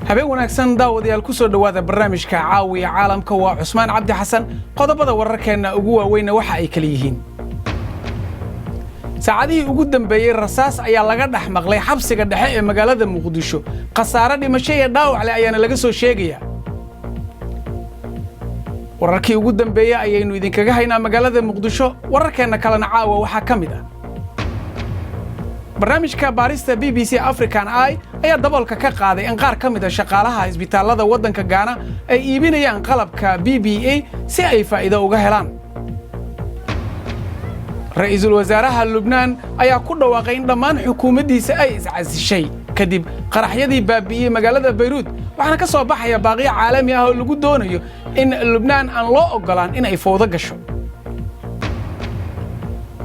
habeen wanaagsan daawadayaal ku soo dhawaada barnaamijka caawiya caalamka waa Cusmaan Cabdi Xasan qodobada wararkeena ugu waaweyn waxa ay kala yihiin saacadihii ugu dambeeyay rasaas ayaa laga dhaxmaqlay xabsiga dhexe ee magaalada Muqdisho qasaare dhimasho iyo dhaawac leh ayaana laga soo sheegaya wararkii ugu dambeeyay ayaynu idinkaga haynaa magaalada Muqdisho wararkeena kalena caawa waxa kamid ah barnaamijka baarista BBC African Eye ayaa dabalka ka qaaday in qaar kamid ah shaqaalaha isbitaalada wadanka Ghana ay iibinayaan qalabka BBA si ay faa'iido uga helaan ra'iisul wasaaraha Lubnaan ayaa ku dhawaaqay in dhammaan xukuumaddiisa ay iscasishay kadib qaraxyadii baabi'iyay magaalada Beirut waxaana ka soo baxaya baaqiyo caalami ah oo lagu doonayo in Lubnaan aan loo ogolaan in ay fowdo gasho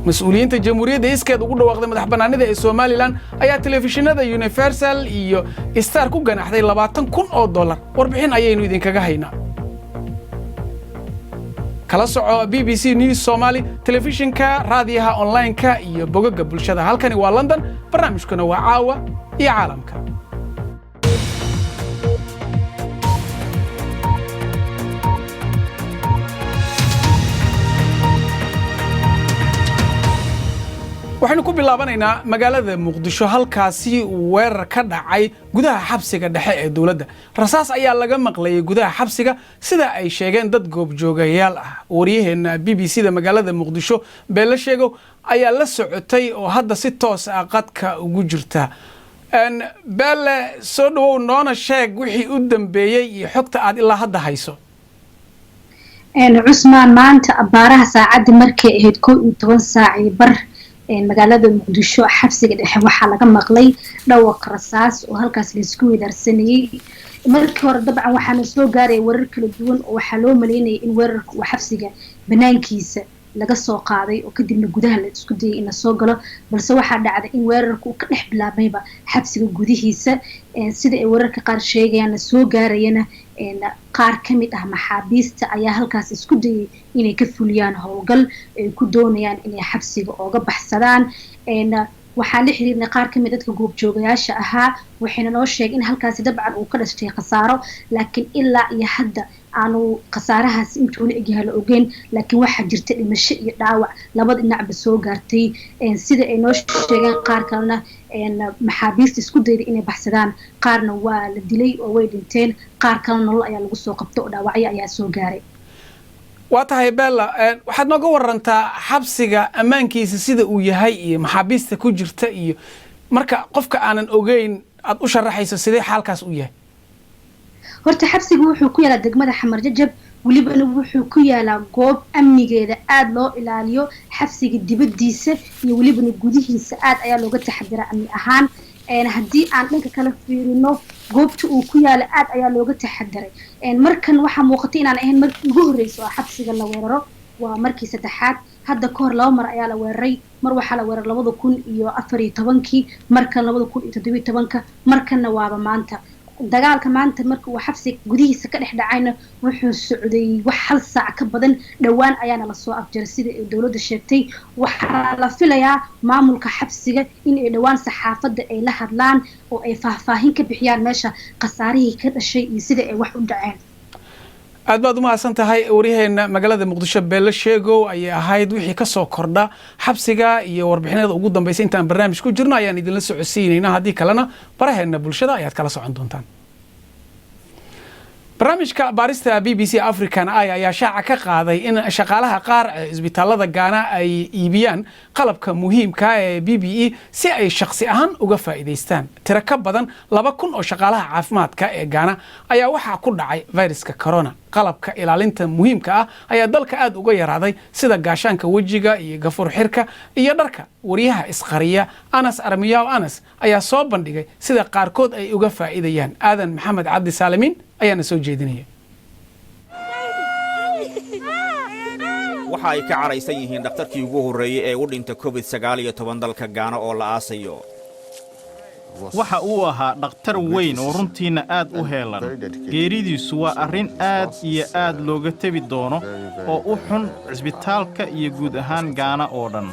مسؤولينta jamhuuriyadda iskeed ugu dhawaaqday madaxbannaanida ee Soomaaliland ayaa telefishinada Universal iyo Star ku ganaxday $20,000 warbixin ayaynu idinkaga haynaa kala soco BBC News Somali telefishinka raadiyaha online-ka iyo bogagga bulshada halkani waa London barnaamijkuna waa caawa iyo caalamka waxaynu ku bilaabanaynaa magaalada Muqdisho halkaasi weerar ka dhacay gudaha xabsiga dhexe ee dawladda rasaas ayaa laga maqlay gudaha xabsiga sida ay sheegeen dad goobjoogayaal ah wariyaheena BBC-da magaalada Muqdisho beela sheego ayaa la socotay oo hadda si toos ah qadka ugu jirta beela soo dhawow noona sheeg wixii u dambeeyay iyo xogta aad ilaa hadda hayso Cusmaan maanta abaaraha saacadii markay ahayd 11 saac bar magaalada Muqdisho xabsiga dhexe waxa laga maqlay dhawaq rasaas oo halkaas la isku weerarsanayay markii hore dabcan waxaana soo gaaray warar kala duwan oo waxa loo maleynayay in weerarku uu xabsiga banaankiisa laga soo qaaday oo kadibna gudaha la isku dayay in la soo galo balse waxa dhacday in weerarku ka dhex bilaabayba xabsiga gudihiisa sida ay wararka qaar sheegayaan soo gaarayna qaar kamid ah maxaabiista ayaa halkaas isku dayay inay ka fuliyaan howlgal ay ku doonayaan inay xabsiga ooga baxsadaan waxaa la xiriirnay qaar kamid dadka goobjoogayaasha ahaa waxayna noo sheegay in halkaas dabcan uu ka dhashay qasaaro laakiin ilaa iyo hadda aanu qasaarahaas intuu la egyahay la ogeyn laakiin waxa jirta dhimasho iyo dhaawac labada dhinacba soo gaartay sida ay noo sheegeen qaar kalena maxaabiista isku dayday inay baxsadaan qaarna waa la dilay oo way dhinteen qaar kalena nolol ayaa lagu soo qabtay oo dhaawacyo ayaa soo gaaray waa tahay Bella waxaad nooga warantaa xabsiga ammaankiisa sida uu yahay iyo maxaabiista ku jirta iyo marka qofka aanan ogeyn aad u sharaxayso sidee xaalkaas u yahay horta xabsigu wuxuu ku yaalaa degmada Xamar Jajab waliba wuxuu ku yaalaa goob amnigeeda aad loo ilaaliyo xabsiga dibadiisa iyo waliba gudihiisa aad ayaa looga taxadiraa amni ahaan haddii aan dhanka kala fiirino goobta uu ku yaala aad ayaa looga taxadiray markan waxa muuqatay inaan ahayn markii ugu horreysay oo xabsiga la weeraro waa markii saddexaad hadda ka hor 2 mar ayaa la weeraray mar waxa la weeraray 2014 markan 2017 markanna waaba maanta dagaalka maanta markii uu xabsiga gudihiisa ka dhex dhacayna wuxuu socday wax hal saac ka badan dhawaan ayaana la soo afjaray sida ay dawladda sheegtay waxa la filayaa maamulka xabsiga in ay dhawaan saxaafadda ay la hadlaan oo ay faahfaahin ka bixiyaan meesha qasaarihii ka dhashay iyo sida ay wax u dhaceen aad baad u mahadsan tahay wariyaheena magaalada Muqdisho beela sheego ay ahayd wixii ka soo kordha xabsiga iyo warbixinada ugu dambeysay intaan barnaamij ku jirno ayaan idin la socodsiinayna hadii kalena baraheena bulshada ayaad kala socon doontaan barnaamijka baarista BBC African Eye ayaa shaaca ka qaaday in shaqaalaha qaar ee isbitaalada Ghana ay iibiyaan qalabka muhiimka ah ee BBE si ay shakhsi ahaan uga faa'iideystaan tiro ka badan 2,000 oo shaqaalaha caafimaadka ee Ghana ayaa waxa ku dhacay viruska corona qalabka ilaalinta muhiimka ah ayaa dalka aad uga yaraaday sida gaashaanka wajiga iyo gafur xirka iyo dharka wariyaha isqariya Anas Armiyaw Anas ayaa soo bandhigay sida qaarkood ay uga faa'iidayaan aadan maxamed cabdi saalimin ayaana soo jeedinaya waxa ay ka caraysan yihiin dhakhtarkii ugu horreeyay ee u dhintay COVID-19 dalka Ghana oo la aasayo waxa uu ahaa dhakhtar weyn oo runtiina aad u heelan geeridiisu waa arrin aad iyo aad looga tebi doono oo u xun cisbitaalka iyo guud ahaan Ghana oo dhan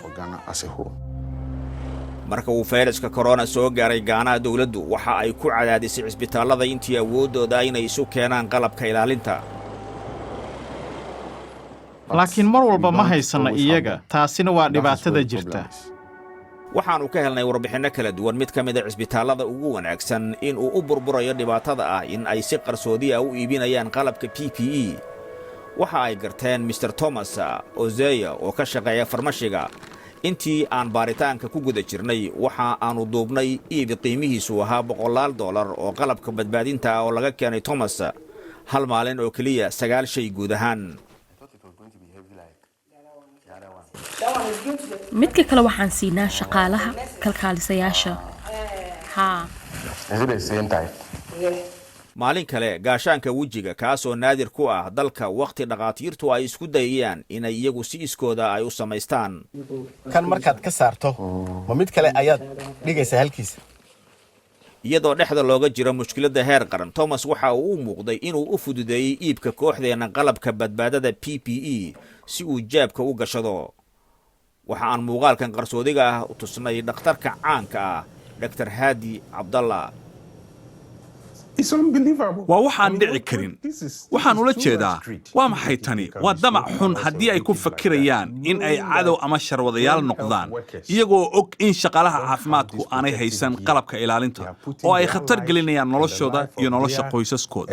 marka uu fayraska corona soo gaaray Gaana dawladdu waxa ay ku cadaadisay cisbitaalada intii awoodooda inay isu keenaan qalabka ilaalinta. laakiin mar walba ma haysana iyaga, taasina waa dhibaatada jirta. waxaanu ka helnay warbixinno kala duwan mid ka mid ah cisbitaalada ugu wanaagsan in uu u burburayo dhibaatada ah in ay si qarsoodi ah u iibinayaan qalabka PPE. waxa ay garteen Mr. Thomas Ozeya oo ka shaqeeya farmashiga. intii aan baaritaanka ku guda jirnay waxa aanu duubnay iib qiimihiisu ahaa $100 oo qalabka badbaadinta oo laga keenay Thomas hal maalin oo kaliya 9 shay guud ahaan. midka kale waxaan siinaa shaqaalaha kalkaalisayaasha. maalin kale gaashaanka wejiga kaasoo naadir ku ah dalka waqti dhaqaatiirtu ay isku dayayaan inay iyagu si iskooda ay u samaystaan. kan markaad ka saarto ma mid kale ayaad dhigaysaa halkiisa. iyadoo dhexda looga jiro mushkiladda heer qaran, Thomas waxa uu u muuqday inuu u fududeeyey iibka kooxdeena qalabka badbaadada PPE si uu jaabka u gashado. waxa aan muuqaalkan qarsoodiga ah u tusnay dhakhtarka caanka ah Dr. Hadi Abdallah. waa waxaan dhici karin. waxaan ula jeedaa waa maxay tani? waa damac xun haddii ay ku fakirayaan in ay cadow ama sharwadayaal noqdaan iyagoo og in shaqaalaha caafimaadku aanay haysan qalabka ilaalinta oo ay khatar gelinayaan noloshooda iyo nolosha qoysaskooda.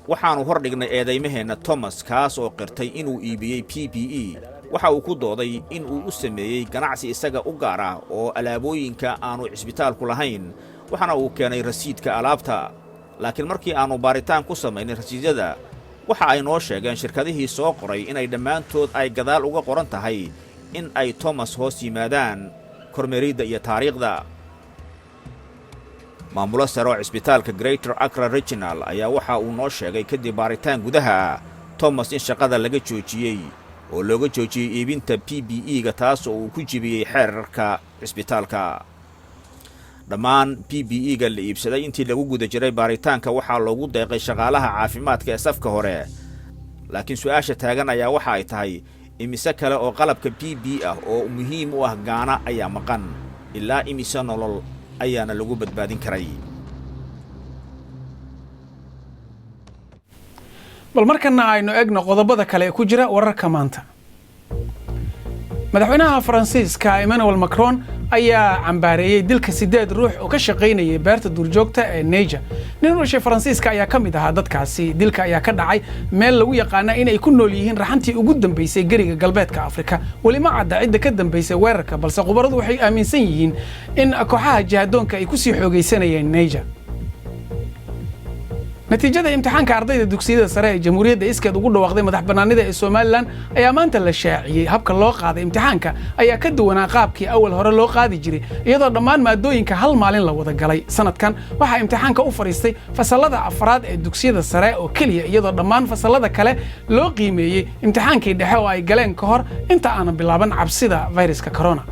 waxaanu hor dhignay eedaymaheenna Thomas kaas oo qirtay inuu iibiyey PPE. waxa uu ku dooday in uu u sameeyey ganacsi isaga u gaar ah oo alaabooyinka aanu cisbitaalku lahayn, waxaana uu keenay rasiidka alaabta. laakiin markii aanu baaritaan ku samaynay rasiidyada waxa ay noo sheegeen shirkadihii soo qoray inay dhammaantood ay gadaal uga qoran tahay in ay Thomas hoos yimaadaan kormeeridda iyo taariikhda. maamulo sare oo cisbitaalka Greater Accra Regional ayaa waxa uu noo sheegay kadib baaritaan gudaha Thomas in shaqada laga joojiyey oo looga joojiyey iibinta PPE-ga taas oo uu ku jibiyey xeerarka cisbitaalka. dhammaan PPE-ga la iibsaday intii lagu guda jiray baaritaanka waxaa loogu deeqay shaqaalaha caafimaadka ee safka hore. laakiin su'aasha taagan ayaa waxa ay tahay imise kale oo qalabka PPE ah oo muhiim u ah Gaana ayaa maqan. ilaa imise nolol ayaana lagu badbaadin karay. bal markana aynu eegno qodobada kale ee ku jira wararka maanta. madaxweynaha Faransiiska Emmanuel Macron ayaa cambaareeyay dilka 8 ruux oo ka shaqeynayay beerta duurjoogta ee Niger. nin u dhashay Faransiiska ayaa ka mid ahaa dadkaasi. dilka ayaa ka dhacay meel lagu yaqaan in ay ku nool yihiin raxantii ugu dambeysay gariga galbeedka Afrika. wali ma cadda cidda ka dambeysay weerarka, balse khubaradu waxay aaminsan yihiin in kooxaha jihadoonka ay ku sii xoogeysanayeen Niger. natiijada imtixaanka ardayda dugsiyada sare ee Jamhuuriyadda iskeed ugu dhawaaqday madax bannaanida ee Somaliland ayaa maanta la shaaciyay. habka loo qaaday imtixaanka ayaa ka duwanaa qaabkii awal hore loo qaadi jiray, iyadoo dhammaan maadooyinka hal maalin la wada galay. sanadkan waxaa imtixaanka u fariistay fasalada afraad ee dugsiyada sare oo kaliya, iyadoo dhammaan fasalada kale loo qiimeeyey imtixaankii dhexe oo ay galeen ka hor inta aanan bilaaban cabsida fayraska corona.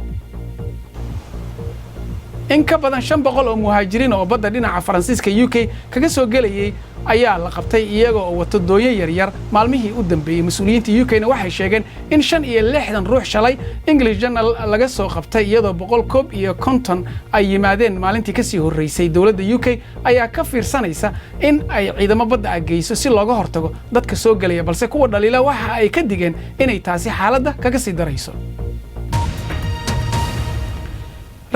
in ka badan 500 oo muhaajiriin oo badda dhinaca Faransiiska UK kaga soo galayay ayaa la qabtay iyaga oo wato dooyo yaryar maalmihii u dambeeyay. mas'uuliyiinta UK-na waxay sheegeen in 65 ruux shalay English Journal laga soo qabtay, iyadoo 150 ay yimaadeen maalintii ka sii horeysay. dawladda UK ayaa ka fiirsanaysa in ay ciidamo badda ah geyso si looga hortago dadka soo galaya, balse kuwa dhaliila waxa ay ka digeen inay taasi xaaladda kaga sii darayso.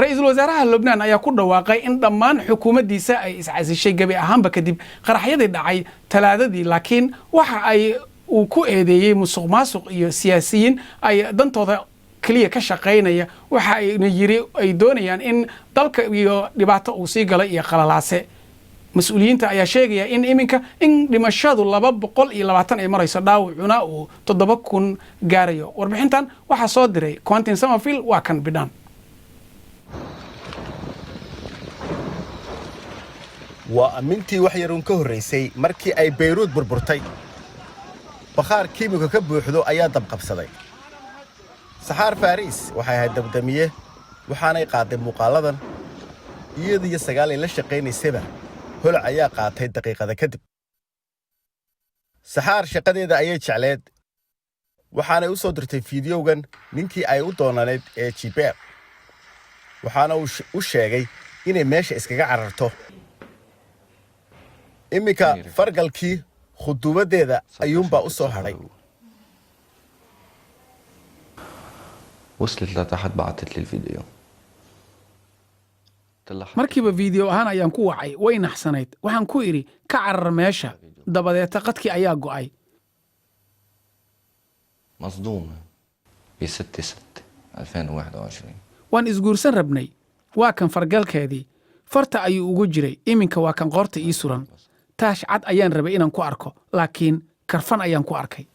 ra'iisul wasaaraha Lebanon ayaa ku dhawaaqay in dhammaan xukuumaddiisa ay iscasishay gabi ahaanba kadib qaraxyadii dhacay Talaadadii, laakiin waxa ay uu ku eedeeyay musuqmaasuq iyo siyaasiyiin ay dantooda kaliya ka shaqeynaya. waxa ayna yiri ay doonayaan in dalka iyo dhibaato uu sii galo iyo qalalaase. mas'uuliyiinta ayaa sheegaya in iminka in dhimashadu 220 ay marayso, dhaawacuna uu 7,000 gaarayo. warbixintan waxaa soo diray Quentin Somerville. waa kan bidhaan. waa amintii wax yaruun ka horreysay markii ay Beirut burburtay. bakhaar kiimiko ka buuxdo ayaa dabqabsaday. saxaar Paris waxay ahayd dabdamiye, waxaanay qaaday muuqaaladan iyadoo 9 la shaqaynaysaba holac ayaa qaatay daqiiqada kadib. saxaar shaqadeeda ayay jecleed, waxaanay u soo dirtay fiidiyowgan ninkii ay u doonaneyd ee Jibeer. waxaana u sheegay inay meesha iskaga cararto iminka fargalkii khuduumadeeda ayuunbaa u soo hadhay وصلت لتحت بعثت لي الفيديو markiiba fiideo ahaan ayaan ku wacay way naxsanayd waxaan ku idhi ka carar meesha dabadeeta qadkii ayaa go'ay مصدومة ب 6/6/2021 waan isguursan rabnay waa kan fargalkeedii farta ayuu ugu jiray iminka waa kan qoorta ii suran taash cad ayaan rabay inaan ku arko laakiin karfan ayaan ku arkay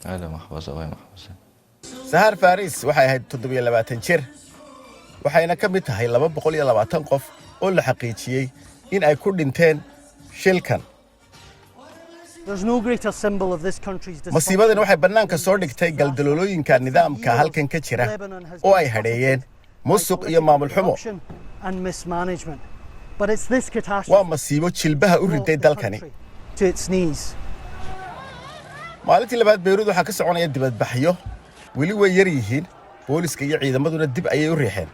هذا محبسة وهي محبسة سهر فاريس waxay ahayd 27 jir waxayna ka mid tahay 220 qof oo la xaqiijiyay in ay ku dhinteen shilkan masiibadan waxay bannaanka soo dhigtay galdaloolooyinka nidaamka halkan ka jira oo ay hadheeyeen musuq iyo maamul xumo waa masiibo jilbaha u riday dalkani maalintii labaad Beirut waxaa ka soconaya dibadbaxyo weli way yar yihiin booliska iyo ciidamaduna dib ayay u riixeen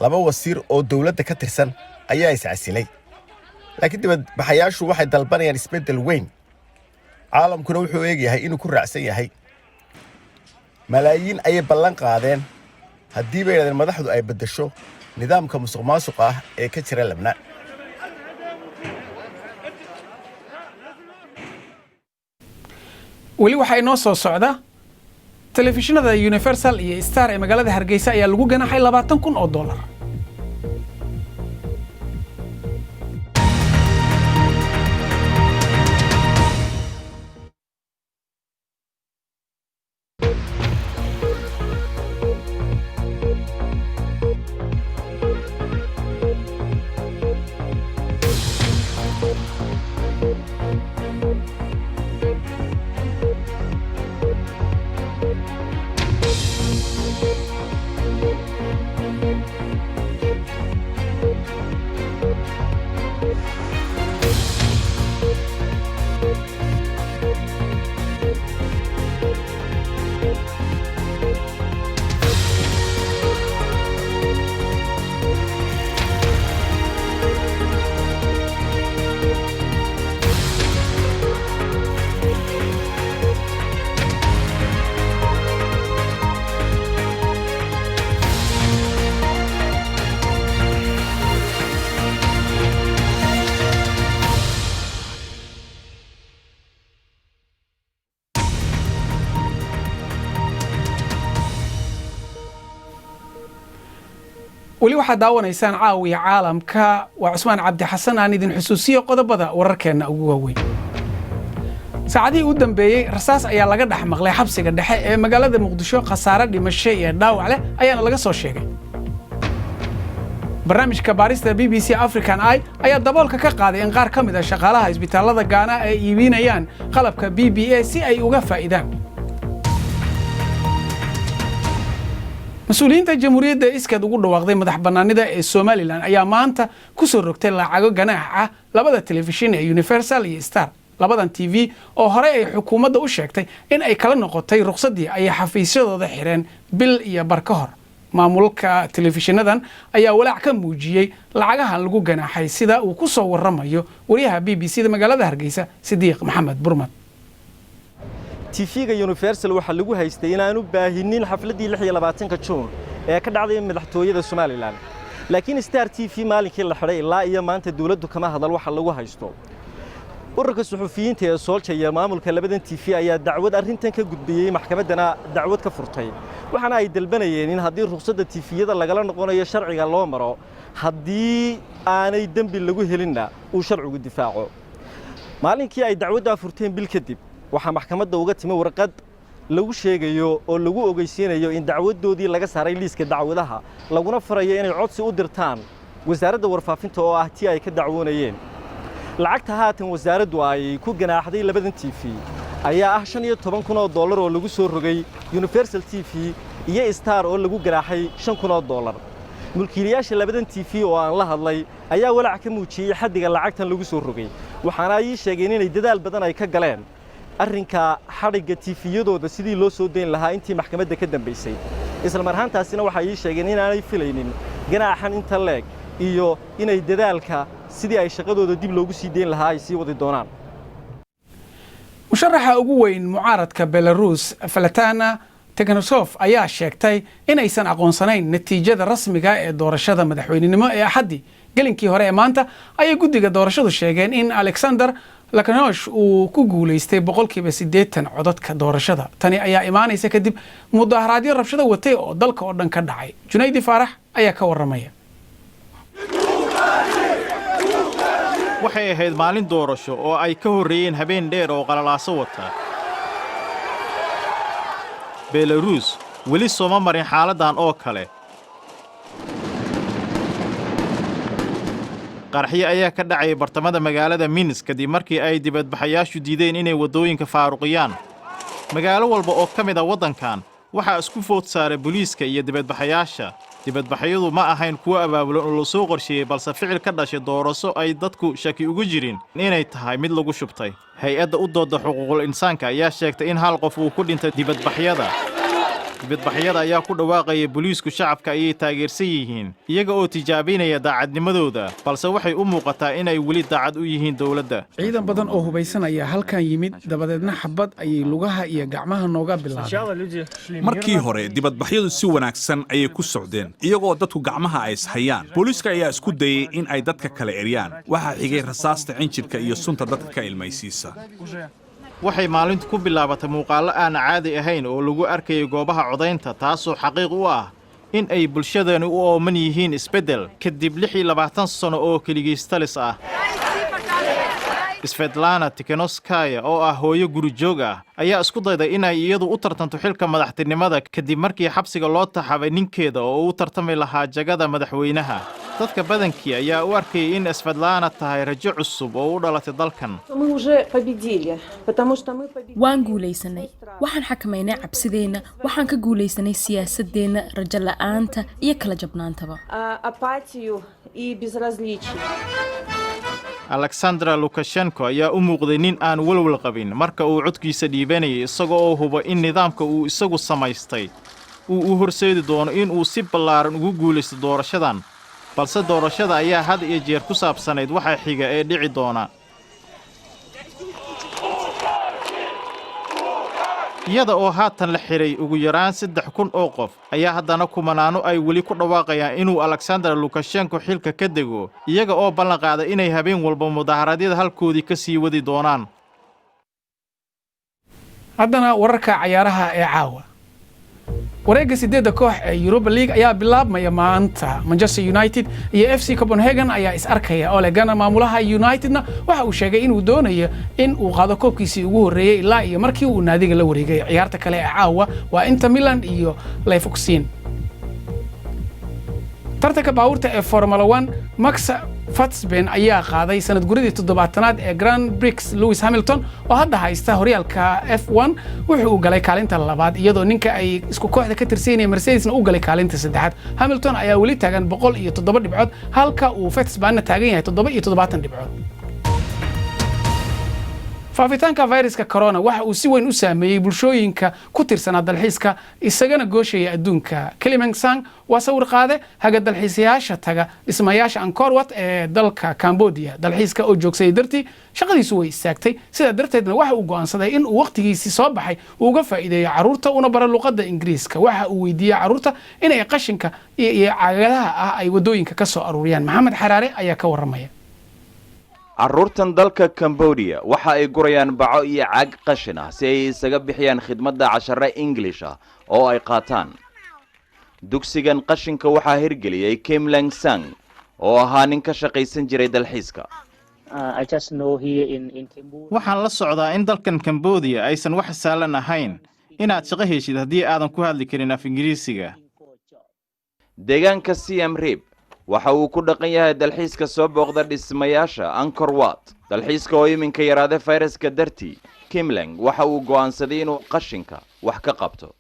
laba wasiir oo dawladda ka tirsan ayaa iscasilay laakiin dibadbaxayaashu waxay dalbanayaan isbeddel weyn caalamkuna wuxuu eegayahay inuu ku raacsan yahay malaayiin ayay ballan qaadeen haddii bay yidhahdeen madaxdu ay beddesho nidaamka musuqmaasuqa ah ee ka jira Lebnaan weli waxaa inoo soo socda telefishinada Universal iyo Star ee magaalada Hargeysa ayaa lagu ganaxay $20,000 weli waxaad daawanaysaan caawiya caalamka waa Cusmaan Cabdi Xasan aan idin xusuusiyo qodobada wararkeena ugu waaweyn saacadii u dambeeyay rasaas ayaa laga dhex maqlay xabsiga dhexe ee magaalada Muqdisho khasaare dhimasho iyo dhaawac leh ayaana laga soo sheegay barnaamijka baarista BBC African Eye ayaa daboolka ka qaaday in qaar ka mid ah shaqaalaha isbitaalada Gaana ay iibinayaan qalabka BBA si ay uga faa'iidaan مسؤولين الجمهورية إسكاد وقولوا واخذين مدح بنانيدا الصوماليلان أيام مانتا كسر ركتين لعجو جناح لبدا التلفزيون يونيفرسال يستار لبدا تي في أو هراء حكومة ده وشكتي إن أي كلام نقطي رخصة دي أي حفيزة ده حيران بال يا بركهر مع ملك التلفزيون ده أي ولا كم موجي لعجها لجو جناح يسدا وكسر ورمايو وريها BBC ده مجال ده هرجيسة صديق محمد برمت تيفيغا يونيفرسال waxa lagu haystay inaanu baahinin xafladii 26 Juun ee ka dhacday madaxtooyada Soomaaliland laakiin Star TV maalinkii la xiray ilaa iyo maanta dawladdu kama hadal waxa lagu haysto ururka suxufiyiinta ee Sooljeeya maamulka labadan TV ayaa dacwad arrintan ka gudbiyay maxkamadana dacwad ka furtay waxaana ay dalbanayeen in haddii ruqsadda TV-yada lagala noqonayo sharciga loo maro haddii aanay dambi lagu helinna uu sharcigu difaaco maalinkii ay dacwadda furteen bil kadib waxaa maxkamadda uga timi warqad lagu sheegayo oo lagu ogeysiinayo in dacwadoodii laga saaray liiska dacwadaha laguna farayo inay codsi u dirtaan wasaaradda warfaafinta oo ah tii ay ka dacwoonayeen lacagta haatan wasaaraddu ay ku ganaaxday labadan TV ayaa ah $15,000 oo lagu soo rogay Universal TV iyo Star oo lagu ganaaxay $5,000 mulkiilayaasha labadan TV oo aan la hadlay ayaa walaac ka muujiyay xaddiga lacagtan lagu soo rogay waxaana ay sheegeen inay dadaal badan ay ka galeen arrinka xariga TV-yadooda sidii loo soo deyn lahaa intii maxkamadda ka dambeysay isla mar ahaantaasina waxay ii sheegeen inaanay filaynin ganaaxan inta leeg iyo inay dadaalka sidii ay shaqadooda dib loogu sii deyn lahaa ay sii wadi doonaan. musharaxa ugu weyn mucaaradka Belarus Svetlana Tikhanovskaya ayaa sheegtay inaysan aqoonsanayn natiijada rasmiga ee doorashada madaxweynenimo ee Axadii gelinkii hore ee maanta ayay guddiga doorashadu sheegeen in Alexander Lukashenko uu ku guuleystay 80% codadka doorashada. Tani ayaa imaanaysa kadib mudaharaadyo rabshado watay oo dalka oo dhan ka dhacay. Junaydi Faarax ayaa ka waramaya. waxay ahayd maalin doorasho oo ay ka horreeyeen habeen dheer oo qalalaaso wata. Belarus weli sooma marin xaaladan oo kale. qarxiyo ayaa ka dhacay bartamada magaalada Minsk kadib markii ay dibadbaxayaashu diideen inay wadooyinka faaruqiyaan. magaalo walba oo ka mid ah waddankan waxaa isku food saaray booliiska iyo dibadbaxayaasha. dibadbaxyadu ma ahayn kuwo abaabulan oo la soo qorsheeyey balse ficil ka dhashay doorasho ay dadku shaki ugu jirin inay tahay mid lagu shubtay. hay-adda u dooda xuquuqul insaanka ayaa sheegtay in hal qof uu ku dhintay dibadbaxyada. dibadbaxyada ayaa ku dhawaaqaya booliisku shacabka ayay taageersan yihiin iyaga oo tijaabinaya daacadnimadooda balse waxay u muuqataa inay weli daacad u yihiin dowladda. ciidan badan oo hubaysan ayaa halkan yimid dabadeedna xabad ayay lugaha iyo gacmaha nooga bilaabeen. markii hore dibadbaxyadu si wanaagsan ayay ku socdeen iyagoo dadku gacmaha ay ishayaan. booliiska ayaa isku dayay in ay dadka kala eryaan. waxaa xigay rasaasta cinjirka iyo sunta dadka ka ilmaysiisa. waxay maalintu ku bilaabatay muuqaallo aan caadi ahayn oo lagu arkayay goobaha codaynta taasoo xaqiiq u ah in ay bulshadani u ooman yihiin isbeddel kadib 26 sano oo keligiistalis ah. Svetlana Tikhanovskaya oo ah hooyo guri joog ah ayaa isku dayday inay iyadu u tartanto xilka madaxtinimada kadib markii xabsiga loo taxabay ninkeeda oo u tartami lahaa jagada madaxweynaha. dadka badankii ayaa u arkayay in Svetlana tahay rajo cusub oo u dhalatay dalkan. waan guulaysanay waxaan xakamaynay cabsideenna waxaan ka guulaysanay siyaasadeenna rajo la'aanta iyo kala jabnaantaba. Alexander Lukashenko ayaa u muuqday nin aan walwal qabin marka uu codkiisa dhiibanayay isagoo oo huba in nidaamka uu isagu samaystay uu u horseedi doono in uu si ballaaran ugu guulaysto doorashadan. balse doorashada ayaa had iyo jeer ku saabsanayd waxa xiga ee dhici doona. iyada oo haatan la xiray ugu yaraan 3,000 oo qof ayaa haddana kumanaano ay weli ku dhawaaqayaan inuu Alexander Lukashenko xilka ka dego iyaga oo ballan qaaday inay habeen walba mudaharaadyada halkoodii ka sii wadi doonaan. haddana wararka ciyaaraha ee caawa. wareegga 8 koox ee Europa League ayaa bilaabmaya maanta. Manchester United iyo FC Copenhagen ayaa is arkaya. Ole Gunnar maamulaha Unitedna waxa uu sheegay inuu doonayo in uu qaado koobkiisii ugu horeeyay ilaa iyo markii uu naadiga la wareegay. ciyaarta kale ee caawa waa Inter Milan iyo Leverkusen. tartanka baabuurta ee Formula 1 Max Verstappen ayaa qaaday sanad guridii 7aad ee Grand Prix Lewis Hamilton oo hadda haysta horyaalka F1 wuxuu u galay kaalinta labaad iyadoo ninka ay isku kooxda ka tirsanayeen Mercedesna u galay kaalinta saddexaad. Hamilton ayaa weli taagan 107 dhibcood halka uu Verstappen taagan yahay 77 dhibcood. faafitaanka fayraska corona waxa uu si weyn u saameeyay bulshooyinka ku tirsanaa dalxiiska isagana gooshaya adduunka. Kilimanjaro Sang waa sawir qaade haga dalxiisayaasha taga dhismayaasha Angkor Wat ee dalka Cambodia. dalxiiska oo joogsay dartii shaqadiisu way istaagtay sida darteedna waxa uu go'aansaday in uu waqtigiisii soo baxay uu uga faa'iideeyo carruurta una baro luqadda Ingiriiska. waxa uu weydiiyay carruurta inay qashinka iyo caagadaha ah ay wadooyinka ka soo aruuriyaan. Maxamed Xaraare ayaa ka waramaya. carruurtan dalka Cambodia waxa ay gurayaan baco iyo caag qashin ah si ay isaga bixiyaan khidmadda casharro English ah oo ay qaataan. dugsigan qashinka waxaa hirgeliyay Kilimanjaro Sang oo ahaa nin ka shaqaysan jiray dalxiiska. waxaan la socdaa in dalkan Cambodia aysan wax sahlan ahayn inaad shaqo heshid haddii aadan ku hadli karin af Ingiriisiga. deegaanka Siem Reap waxa uu ku dhaqan yahay dalxiiska soo booqda dhismayaasha Angkor Wat. dalxiiska oo iminka yaraaday fayraska dartii, Kilimanjaro waxa uu go'aansaday inuu qashinka wax ka qabto.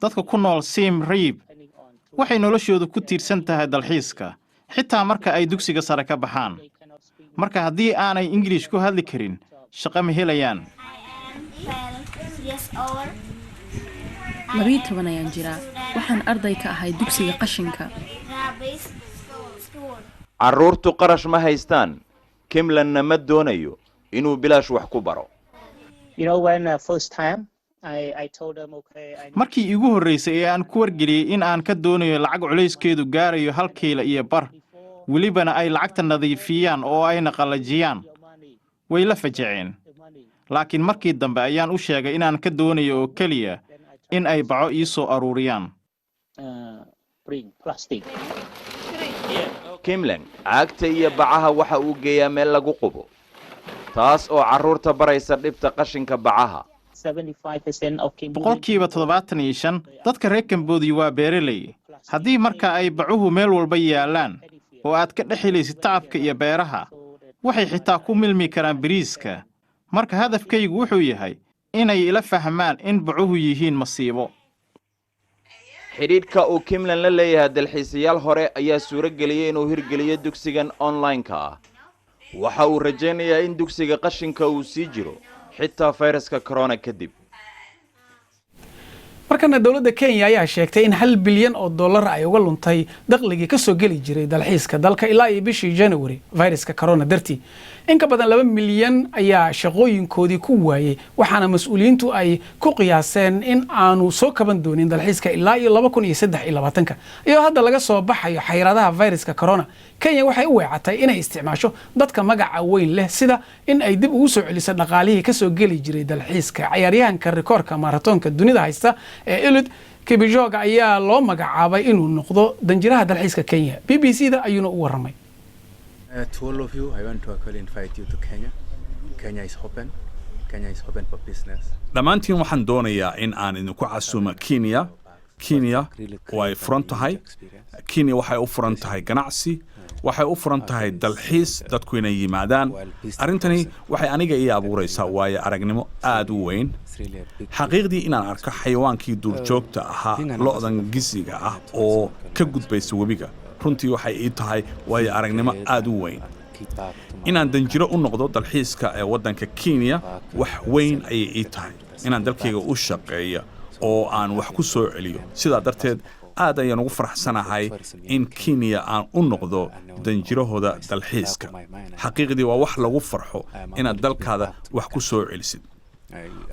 dadka ku nool Siem Reap waxay noloshoodu ku tiirsan tahay dalxiiska xitaa marka ay dugsiga sare ka baxaan. marka haddii aanay Ingiriis ku hadli karin shaqo ma helayaan. 12 ayaan jiraa waxaan arday ka ahay dugsiga qashinka carruurtu qarash ma haystaan kimlanna ma doonayo inuu bilaash wax ku baro markii iigu horraysay ee aan ku wargeliyey in aan ka doonayo lacag culayskeedu gaarayo 1 kiilo iyo bar welibana ay lacagta nadiifiyaan oo ayna qalajiyaan way la fajaceen laakiin markii dambe ayaan u sheegay inaan ka doonayo oo keliya in ay baco ii soo aruuriyaan kimlan caagta iyo bacaha waxa uu geeyaa meel lagu qubo taas oo carruurta baraysa dhibta qashinka bacaha boqolkiiba 75 dadka reer Cambodia waa beeraley haddii marka ay bacuhu meel walba yaalaan oo aad ka dhaxilaysid tacabka iyo beeraha waxay xitaa ku milmi karaan bariiska marka hadafkaygu wuxuu yahay inay ila fahmaan in bacuhu yihiin masiibo xidhiidhka uu kimlan la leeyahay dalxiisayaal hore ayaa suuro geliyay inuu hirgeliyo dugsigan online-ka ah waxa uu rajaynayaa in dugsiga qashinka uu sii jiro xitaa fayraska corona kadib markana dawladda Kenya ayaa sheegtay in $1 bilyan oo dollar ay uga luntay dakhligii ka soo gali jiray dalxiiska dalka ilaa iyo bishii January fayraska corona dartii in ka badan 2 milyan ayaa shaqooyinkoodii ku waayay waxaana mas'uuliyiintu ay ku qiyaaseen in aanu soo kaban doonin dalxiiska ilaa iyo 2023 iyo hadda laga soo baxayo xayradaha fayraska corona Kenya waxay u weecatay inay isticmaasho dadka magaca weyn leh sida in ay dib ugu soo celiso dhaqaalihii ka soo gali jiray dalxiiska ciyaaryahanka rikoorka marathonka dunida haysta Eliud Kipchoge ayaa loo magacaabay inuu noqdo danjiraha dalxiiska Kenya BBC-da ayuuna u waramay To all of you, I want to actually invite you to Kenya. Kenya is open. Kenya is open for business. dhammaantiin waxaan doonayaa in aan idinku casuumo Kenya way furan tahay Kenya waxay u furan tahay ganacsi waxay u furan tahay dalxiis dadku inay yimaadaan arrintani waxay aniga ii abuuraysaa waayo aragnimo aad u weyn xaqiiqdii inaan arko xayawaankii duurjoogta ahaa lo'dan gisiga ah oo ka gudbaysa webiga runtii waxay ii tahay waayo aragnimo aad u weyn inaan danjiro u noqdo dalxiiska ee waddanka Kenya wax weyn ayay ii tahay inaan dalkayga u shaqeeyo oo aan wax ku soo celiyo sidaa darteed aad ayaan ugu faraxsanahay in Kenya aan u noqdo danjirahooda dalxiiska xaqiiqdii waa wax lagu farxo inaad dalkaada wax ku soo celisid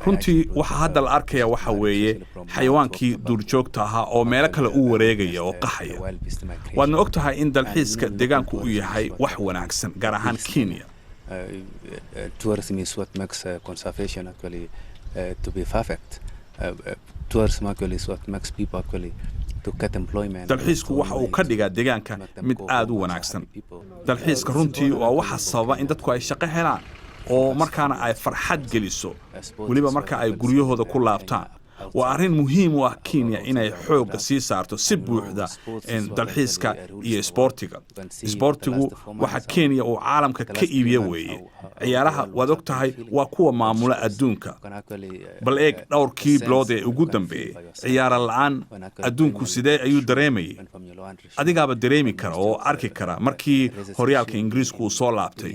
runtii waxa hadda la arkaya waxa weeye xayawaankii duurjoogta ahaa oo meelo kale u wareegaya oo qaxaya waadna og tahay in dalxiiska deegaanku u yahay wax wanaagsan gaar ahaan Kenya Tourism is what makes conservation actually to be perfect. Tourism actually is what makes people actually to get employment. dalxiisku waxa uu ka dhigaa deegaanka mid aad u wanaagsan dalxiiska runtii waa waxa sababa in dadku ay shaqo helaan oo markaana ay farxad geliso waliba marka ay guryahooda ku laabtaan waa arrin muhiim u ah Kenya inay xoogga sii saarto si buuxda dalxiiska iyo isboortigu waxa Kenya uu caalamka ka iibiyo weeye ciyaaraha waad og tahay waa kuwa maamula adduunka bal eeg dhowrkii bilood ee ugu dambeeyay ciyaar la'aan adduunku sidee ayuu dareemayay adigaaba dareemi kara oo arki kara markii horyaalka Ingiriisku uu soo laabtay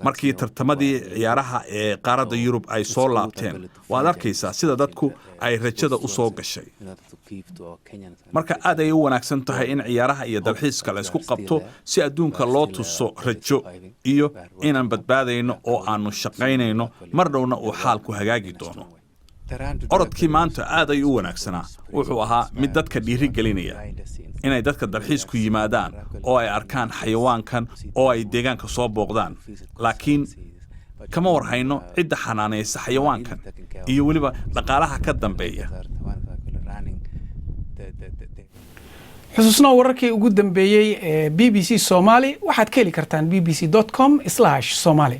markii tartamadii ciyaaraha ee qaaradda Yurub ay soo laabteen waad arkaysaa sida dadku ay rajada u soo gashay marka aad ay u wanaagsan tahay in ciyaaraha iyo dalxiiska la isku qabto si adduunka loo tuso rajo iyo inaan badbaadayno oo aanu shaqaynayno mar dhowna uu xaalku hagaagi doono orodkii maanta aad ay u wanaagsanaa wuxuu ahaa mid dadka dhiiri gelinaya inay dadka dalxiisku yimaadaan oo ay arkaan xayawaankan oo ay deegaanka soo booqdaan laakiin kama warhayno cidda xanaanaysa xayawaankan iyo weliba dhaqaalaha ka dambeeya xusuusna wararkii ugu dambeeyay ee BBC Somali waxaad ka heli kartaan bbc.com/somali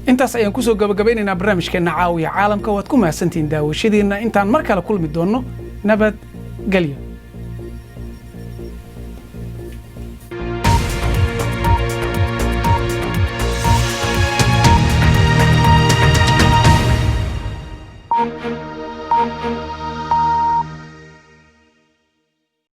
intaas ayaan ku soo gabagabaynaynaa barnaamijkeena caawiya caalamka waad ku mahadsantihiin daawashadiina intaan mar kale kulmi doono nabad gelyo